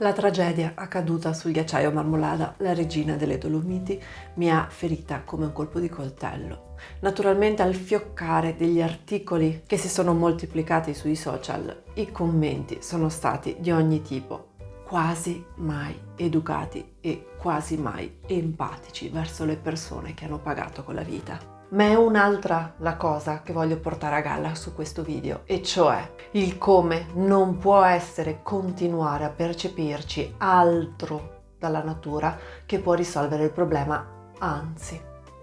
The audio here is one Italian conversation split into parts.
La tragedia accaduta sul ghiacciaio Marmolada, la regina delle Dolomiti, mi ha ferita come un colpo di coltello. Naturalmente al fioccare degli articoli che si sono moltiplicati sui social, i commenti sono stati di ogni tipo, quasi mai educati e quasi mai empatici verso le persone che hanno pagato con la vita. Ma è un'altra la cosa che voglio portare a galla su questo video, e cioè il come non può essere continuare a percepirci altro dalla natura che può risolvere il problema, anzi.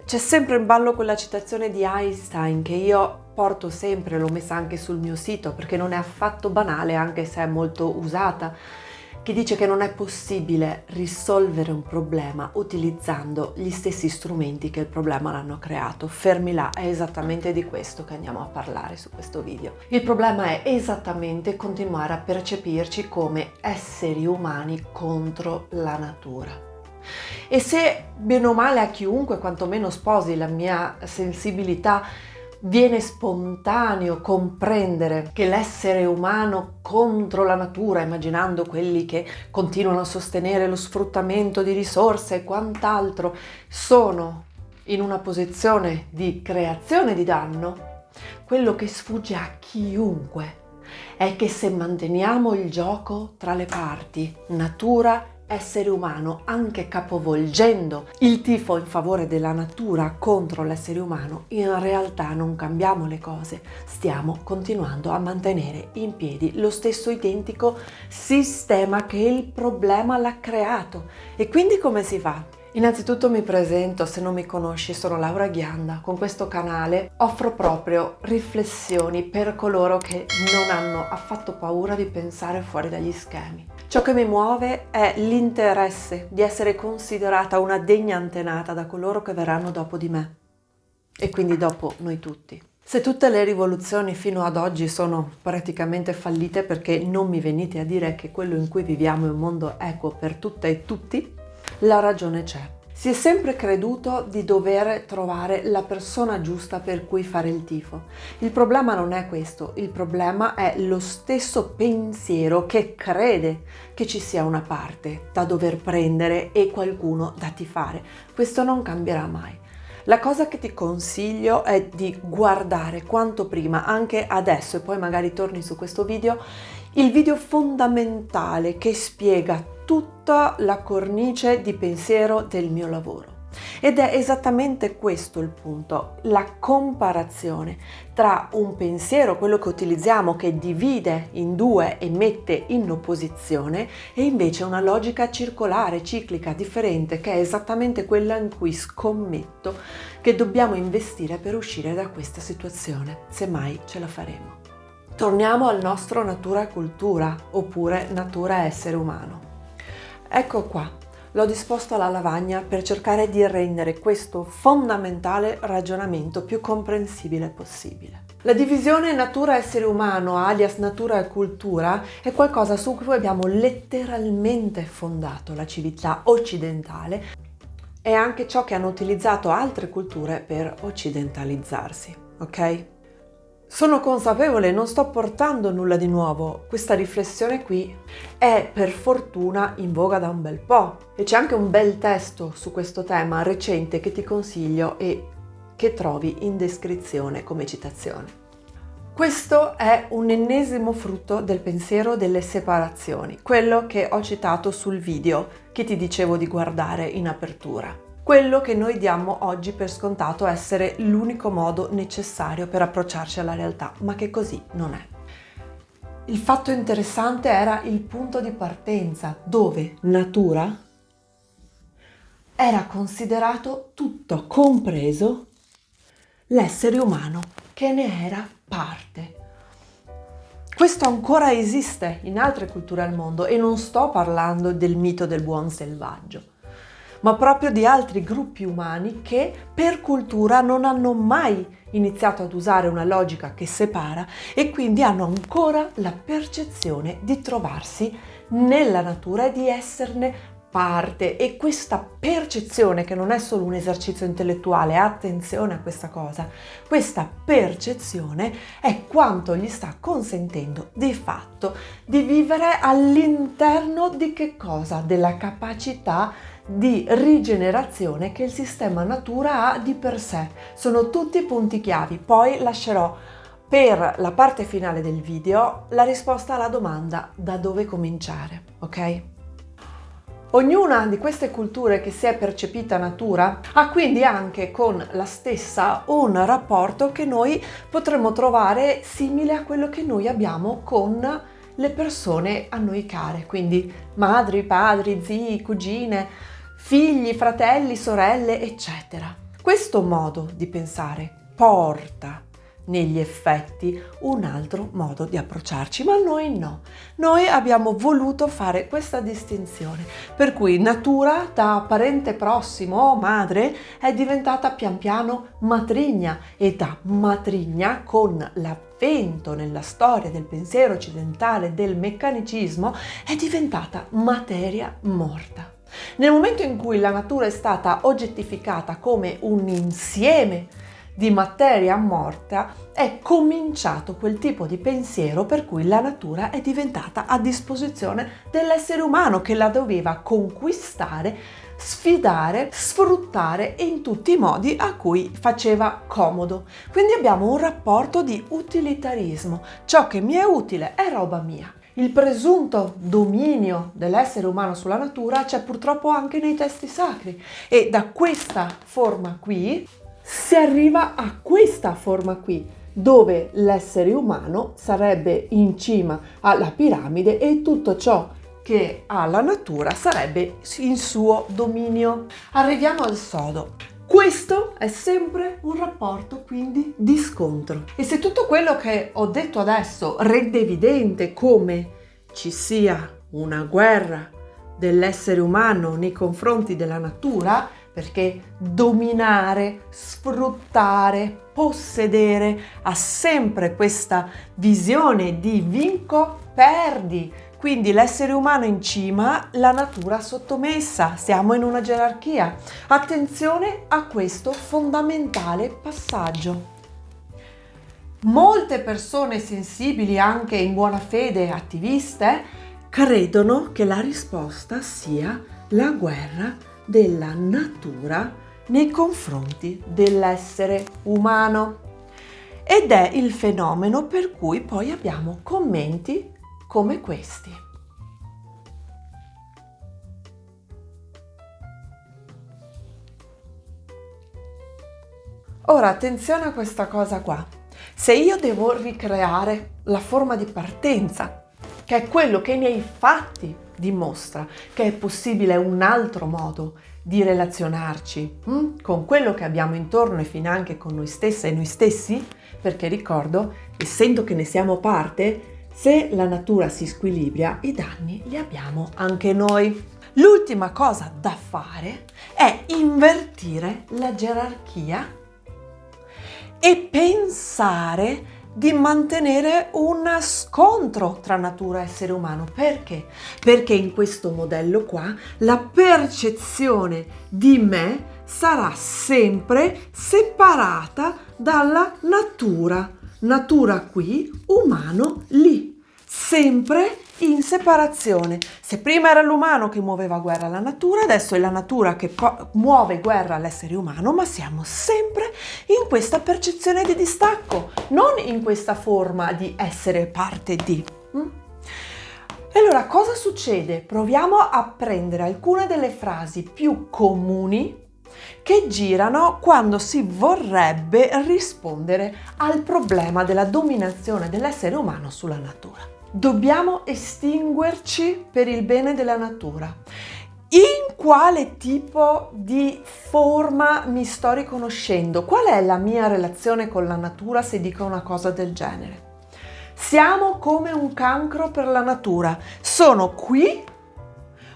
C'è sempre in ballo quella citazione di Einstein che io porto sempre, l'ho messa anche sul mio sito perché non è affatto banale, anche se è molto usata, che dice che non è possibile risolvere un problema utilizzando gli stessi strumenti che il problema l'hanno creato. Fermi là, è esattamente di questo che andiamo a parlare su questo video. Il problema è esattamente continuare a percepirci come esseri umani contro la natura. E se bene o male a chiunque quantomeno sposi la mia sensibilità viene spontaneo comprendere che l'essere umano contro la natura, immaginando quelli che continuano a sostenere lo sfruttamento di risorse e quant'altro, sono in una posizione di creazione di danno, quello che sfugge a chiunque è che se manteniamo il gioco tra le parti, natura, essere umano, anche capovolgendo il tifo in favore della natura contro l'essere umano, in realtà non cambiamo le cose, stiamo continuando a mantenere in piedi lo stesso identico sistema che il problema l'ha creato. E quindi come si fa? Innanzitutto mi presento, se non mi conosci sono Laura Ghianda. Con questo canale offro proprio riflessioni per coloro che non hanno affatto paura di pensare fuori dagli schemi. Ciò che mi muove è l'interesse di essere considerata una degna antenata da coloro che verranno dopo di me e quindi dopo noi tutti. Se tutte le rivoluzioni fino ad oggi sono praticamente fallite perché non mi venite a dire che quello in cui viviamo è un mondo equo per tutte e tutti, la ragione c'è. Si è sempre creduto di dover trovare la persona giusta per cui fare il tifo. Il problema non è questo, il problema è lo stesso pensiero che crede che ci sia una parte da dover prendere e qualcuno da tifare. Questo non cambierà mai. La cosa che ti consiglio è di guardare quanto prima, anche adesso, e poi magari torni su questo video, il video fondamentale che spiega tutta la cornice di pensiero del mio lavoro. Ed è esattamente questo il punto, la comparazione tra un pensiero, quello che utilizziamo, che divide in due e mette in opposizione, e invece una logica circolare, ciclica, differente, che è esattamente quella in cui scommetto che dobbiamo investire per uscire da questa situazione, se mai ce la faremo. Torniamo al nostro natura e cultura, oppure natura e essere umano. Ecco qua, l'ho disposto alla lavagna per cercare di rendere questo fondamentale ragionamento più comprensibile possibile. La divisione natura-essere umano, alias natura e cultura, è qualcosa su cui abbiamo letteralmente fondato la civiltà occidentale. È anche ciò che hanno utilizzato altre culture per occidentalizzarsi, ok? Sono consapevole, non sto portando nulla di nuovo, questa riflessione qui è per fortuna in voga da un bel po' e c'è anche un bel testo su questo tema recente che ti consiglio e che trovi in descrizione come citazione. Questo è un ennesimo frutto del pensiero delle separazioni, quello che ho citato sul video che ti dicevo di guardare in apertura. Quello che noi diamo oggi per scontato essere l'unico modo necessario per approcciarci alla realtà, ma che così non è. Il fatto interessante era il punto di partenza, dove natura era considerato tutto, compreso l'essere umano, che ne era parte. Questo ancora esiste in altre culture al mondo e non sto parlando del mito del buon selvaggio, ma proprio di altri gruppi umani che per cultura non hanno mai iniziato ad usare una logica che separa e quindi hanno ancora la percezione di trovarsi nella natura e di esserne parte e questa percezione, che non è solo un esercizio intellettuale, attenzione a questa cosa, questa percezione è quanto gli sta consentendo di fatto di vivere all'interno di che cosa? Della capacità di rigenerazione che il sistema natura ha di per sé. Sono tutti punti chiavi. Poi lascerò per la parte finale del video la risposta alla domanda da dove cominciare, ok? Ognuna di queste culture che si è percepita natura ha quindi anche con la stessa un rapporto che noi potremmo trovare simile a quello che noi abbiamo con le persone a noi care, quindi madri, padri, zii, cugine, figli, fratelli, sorelle, eccetera. Questo modo di pensare porta negli effetti un altro modo di approcciarci, ma noi no. Noi abbiamo voluto fare questa distinzione, per cui natura da parente prossimo o madre è diventata pian piano matrigna e da matrigna, con l'avvento nella storia del pensiero occidentale del meccanicismo, è diventata materia morta. Nel momento in cui la natura è stata oggettificata come un insieme di materia morta, è cominciato quel tipo di pensiero per cui la natura è diventata a disposizione dell'essere umano, che la doveva conquistare, sfidare, sfruttare in tutti i modi a cui faceva comodo. Quindi abbiamo un rapporto di utilitarismo. Ciò che mi è utile è roba mia. Il presunto dominio dell'essere umano sulla natura c'è purtroppo anche nei testi sacri, e da questa forma qui si arriva a questa forma qui, dove l'essere umano sarebbe in cima alla piramide e tutto ciò che ha la natura sarebbe in suo dominio. Arriviamo al sodo. Questo è sempre un rapporto quindi di scontro. E se tutto quello che ho detto adesso rende evidente come ci sia una guerra dell'essere umano nei confronti della natura, perché dominare, sfruttare, possedere ha sempre questa visione di vinco, perdi. Quindi l'essere umano in cima, la natura sottomessa, siamo in una gerarchia. Attenzione a questo fondamentale passaggio. Molte persone sensibili, anche in buona fede attiviste, credono che la risposta sia la guerra della natura nei confronti dell'essere umano. Ed è il fenomeno per cui poi abbiamo commenti come questi. Ora attenzione a questa cosa qua. Se io devo ricreare la forma di partenza, che è quello che nei fatti dimostra che è possibile un altro modo di relazionarci con quello che abbiamo intorno e finanche con noi stesse e noi stessi, perché ricordo, essendo che ne siamo parte, se la natura si squilibria, i danni li abbiamo anche noi. L'ultima cosa da fare è invertire la gerarchia e pensare di mantenere un scontro tra natura e essere umano. Perché? Perché in questo modello qua la percezione di me sarà sempre separata dalla natura. Natura qui, umano lì. Sempre in separazione. Se prima era l'umano che muoveva guerra alla natura, adesso è la natura che muove guerra all'essere umano, ma siamo sempre in questa percezione di distacco, non in questa forma di essere parte di. E allora cosa succede? Proviamo a prendere alcune delle frasi più comuni che girano quando si vorrebbe rispondere al problema della dominazione dell'essere umano sulla natura. Dobbiamo estinguerci per il bene della natura. In quale tipo di forma mi sto riconoscendo? Qual è la mia relazione con la natura se dico una cosa del genere? Siamo come un cancro per la natura. Sono qui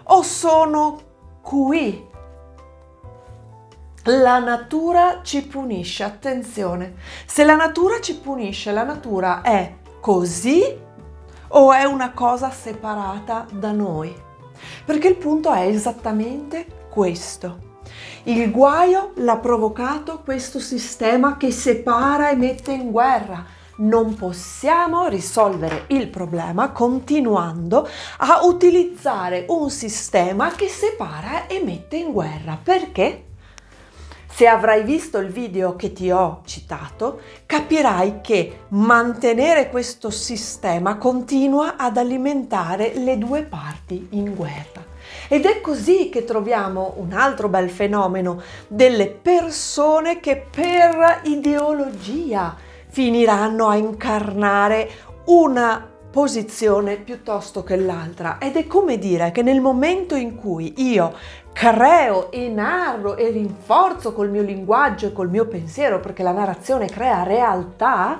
o sono qui? La natura ci punisce, attenzione. Se la natura ci punisce, la natura è così o è una cosa separata da noi? Perché il punto è esattamente questo. Il guaio l'ha provocato questo sistema che separa e mette in guerra. Non possiamo risolvere il problema continuando a utilizzare un sistema che separa e mette in guerra. Perché? Se avrai visto il video che ti ho citato, capirai che mantenere questo sistema continua ad alimentare le due parti in guerra. Ed è così che troviamo un altro bel fenomeno delle persone che per ideologia finiranno a incarnare una posizione piuttosto che l'altra. Ed è come dire che nel momento in cui io creo e narro e rinforzo col mio linguaggio e col mio pensiero, perché la narrazione crea realtà,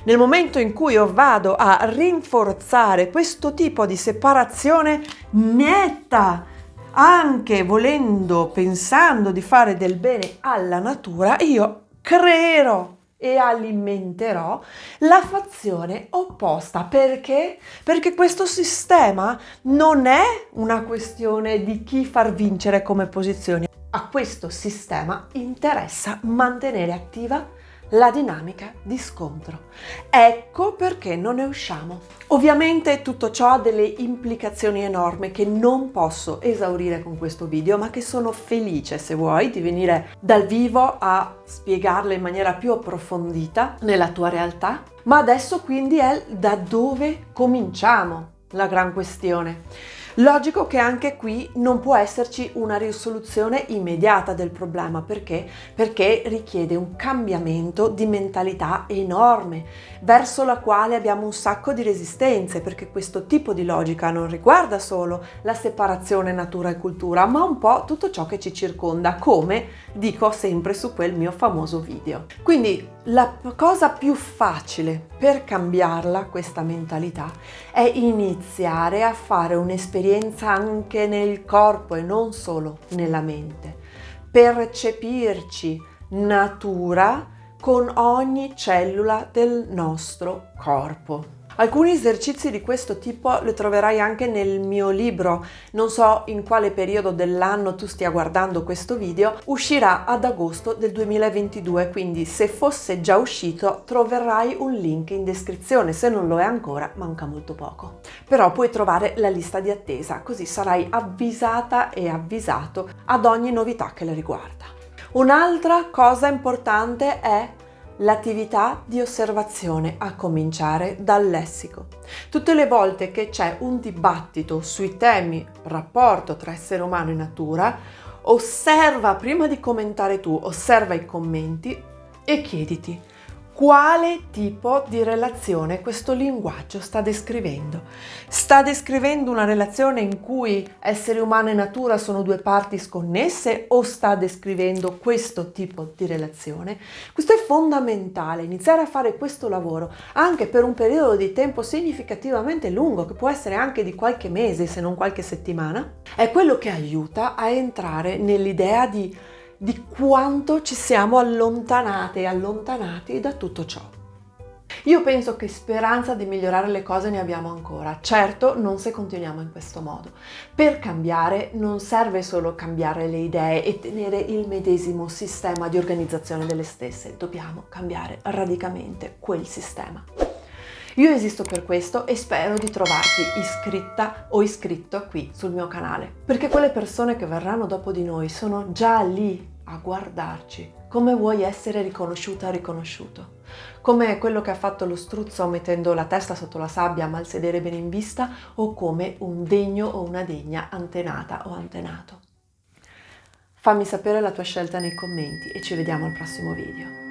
nel momento in cui io vado a rinforzare questo tipo di separazione netta, anche volendo, pensando di fare del bene alla natura, io creerò e alimenterò la fazione opposta. Perché? Perché questo sistema non è una questione di chi far vincere come posizioni. A questo sistema interessa mantenere attiva la dinamica di scontro. Ecco perché non ne usciamo. Ovviamente tutto ciò ha delle implicazioni enormi che non posso esaurire con questo video, ma che sono felice, se vuoi, di venire dal vivo a spiegarle in maniera più approfondita nella tua realtà. Ma adesso quindi è da dove cominciamo la gran questione. Logico che anche qui non può esserci una risoluzione immediata del problema. Perché? Perché richiede un cambiamento di mentalità enorme, verso la quale abbiamo un sacco di resistenze, perché questo tipo di logica non riguarda solo la separazione natura e cultura, ma un po' tutto ciò che ci circonda, come dico sempre su quel mio famoso video. Quindi la cosa più facile per cambiarla, questa mentalità, è iniziare a fare un'esperienza anche nel corpo e non solo nella mente. Percepirci natura con ogni cellula del nostro corpo. Alcuni esercizi di questo tipo li troverai anche nel mio libro. Non so in quale periodo dell'anno tu stia guardando questo video, uscirà ad agosto del 2022, quindi se fosse già uscito troverai un link in descrizione. Se non lo è ancora, manca molto poco. Però puoi trovare la lista di attesa, così sarai avvisata e avvisato ad ogni novità che le riguarda. Un'altra cosa importante è l'attività di osservazione, a cominciare dal lessico. Tutte le volte che c'è un dibattito sui temi rapporto tra essere umano e natura, osserva prima di commentare tu, osserva i commenti e chiediti quale tipo di relazione questo linguaggio sta descrivendo. Sta descrivendo una relazione in cui essere umano e natura sono due parti sconnesse o sta descrivendo questo tipo di relazione? Questo è fondamentale, iniziare a fare questo lavoro anche per un periodo di tempo significativamente lungo, che può essere anche di qualche mese se non qualche settimana. È quello che aiuta a entrare nell'idea di quanto ci siamo allontanate e allontanati da tutto ciò. Io penso che speranza di migliorare le cose ne abbiamo ancora, certo non se continuiamo in questo modo. Per cambiare non serve solo cambiare le idee e tenere il medesimo sistema di organizzazione delle stesse, dobbiamo cambiare radicalmente quel sistema. Io esisto per questo e spero di trovarti iscritta o iscritto qui sul mio canale, perché quelle persone che verranno dopo di noi sono già lì a guardarci. Come vuoi essere riconosciuta o riconosciuto? Come quello che ha fatto lo struzzo mettendo la testa sotto la sabbia ma il sedere bene in vista, o come un degno o una degna antenata o antenato? Fammi sapere la tua scelta nei commenti e ci vediamo al prossimo video.